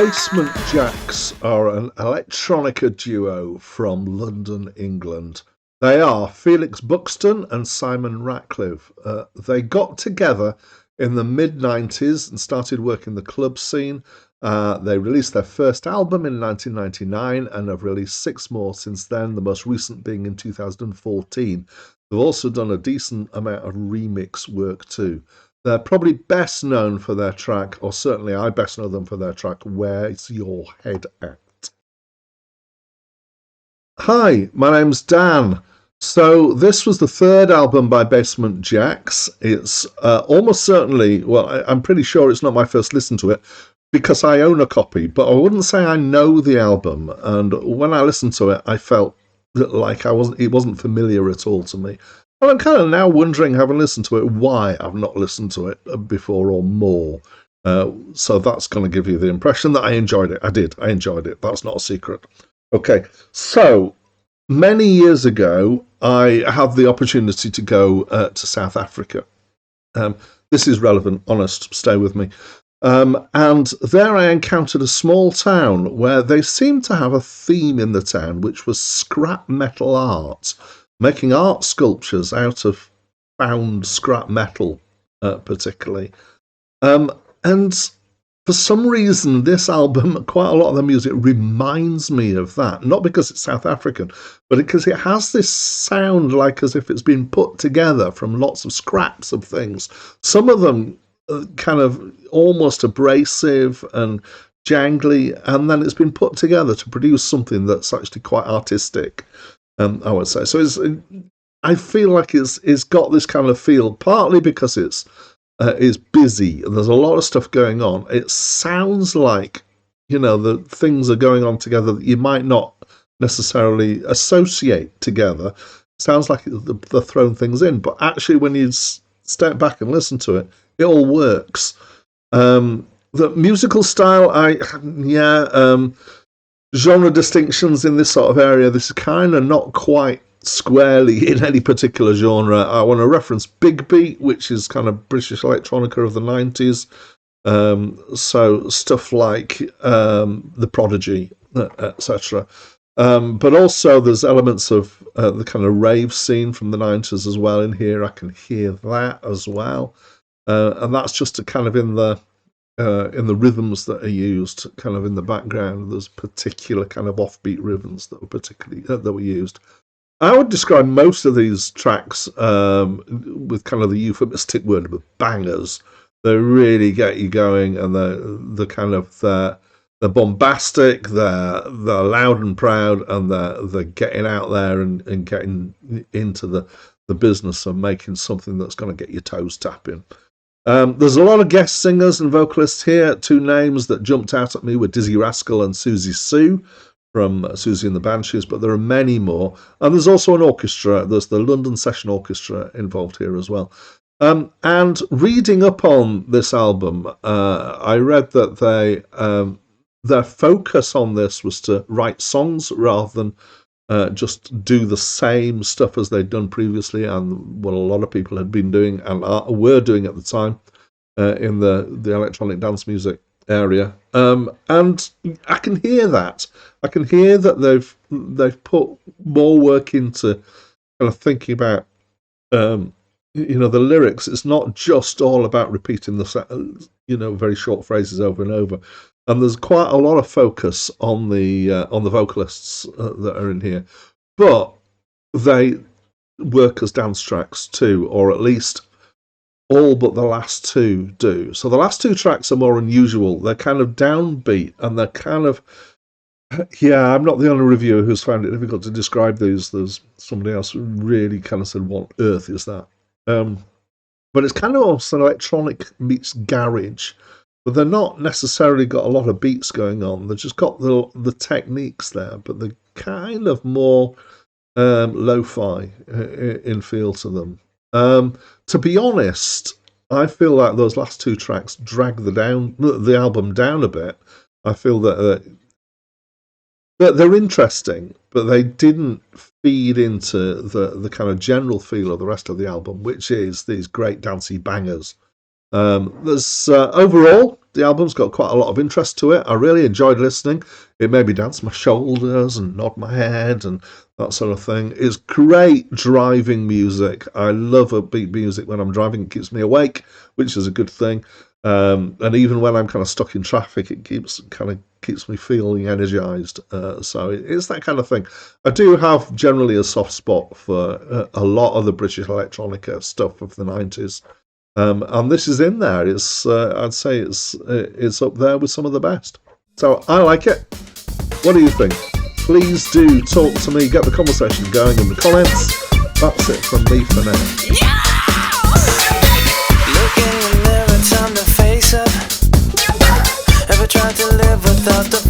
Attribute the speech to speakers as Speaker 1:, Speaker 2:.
Speaker 1: Basement Jaxx are an electronica duo from London, England. They are Felix Buxton and Simon Ratcliffe. They got together in the mid-90s and started working the club scene. They released their first album in 1999 and have released 6 more since then, the most recent being in 2014. They've also done a decent amount of remix work too. They're probably best known for their track, or certainly I best know them for their track, Where's Your Head At? Hi, my name's Dan. So this was the third album by Basement Jaxx. It's almost certainly, well, I'm pretty sure it's not my first listen to it because I own a copy, but I wouldn't say I know the album. And when I listened to it, I felt like it wasn't familiar at all to me. And I'm kind of now wondering, having listened to it, why I've not listened to it before or more. So that's going to give you the impression that I enjoyed it. I enjoyed it. That's not a secret. Okay, so many years ago, I had the opportunity to go to South Africa. This is relevant, honest, stay with me. And there I encountered a small town where they seemed to have a theme in the town, which was scrap metal art, making art sculptures out of found scrap metal, particularly. And for some reason, this album, quite a lot of the music reminds me of that. Not because it's South African, but because it has this sound like as if it's been put together from lots of scraps of things. Some of them kind of almost abrasive and jangly, and then it's been put together to produce something that's actually quite artistic, I would say. So I feel like it's got this kind of feel, partly because it's busy and there's a lot of stuff going on. It sounds like, the things are going on together that you might not necessarily associate together. It sounds like they're throwing things in, but actually when you step back and listen to it, it all works. The musical style, genre distinctions in this sort of area, this is kind of not quite squarely in any particular genre. I want to reference Big Beat, which is kind of British electronica of the 90s. So stuff like The Prodigy, etc. But also there's elements of the kind of rave scene from the 90s as well in here. I can hear that as well. And that's just a kind of in the rhythms that are used, kind of in the background. There's particular kind of offbeat rhythms that were used. I would describe most of these tracks with kind of the euphemistic word of bangers. They really get you going, and they're kind of they're bombastic, they're loud and proud, and they're getting out there and getting into the business of making something that's going to get your toes tapping. There's a lot of guest singers and vocalists here. 2 names that jumped out at me were Dizzy Rascal and Susie Sue from Susie and the Banshees, but there are many more. And there's also an orchestra. There's the London Session Orchestra involved here as well. And reading up on this album, I read that their focus on this was to write songs rather than just do the same stuff as they'd done previously, and what a lot of people had been doing and were doing at the time in the electronic dance music area. And I can hear that. I can hear that they've put more work into kind of thinking about the lyrics. It's not just all about repeating the very short phrases over and over. And there's quite a lot of focus on the vocalists that are in here, but they work as dance tracks too, or at least all but the last 2 do. So the last 2 tracks are more unusual. They're kind of downbeat, and they're kind of I'm not the only reviewer who's found it difficult to describe these. There's somebody else who really kind of said, "What on earth is that?" But it's kind of almost an electronic meets garage. But they're not necessarily got a lot of beats going on. They've just got the techniques there, but they're kind of more lo-fi in feel to them. To be honest, I feel like those last 2 tracks drag the album down a bit. I feel that they're interesting, but they didn't feed into the kind of general feel of the rest of the album, which is these great dancey bangers. There's overall, The album's got quite a lot of interest to it. I really enjoyed listening. It made me dance my shoulders and nod my head and that sort of thing. It's great driving music. I love upbeat music when I'm driving. It keeps me awake, which is a good thing. And even when I'm kind of stuck in traffic, it keeps me feeling energized. So it's that kind of thing. I do have generally a soft spot for a lot of the British electronica stuff of the 90s. And this is in there. I'd say it's up there with some of the best. So I like it. What do you think? Please do talk to me. Get the conversation going in the comments. That's it from me for now.
Speaker 2: Look in the mirror, time to face up. Ever tried to live without the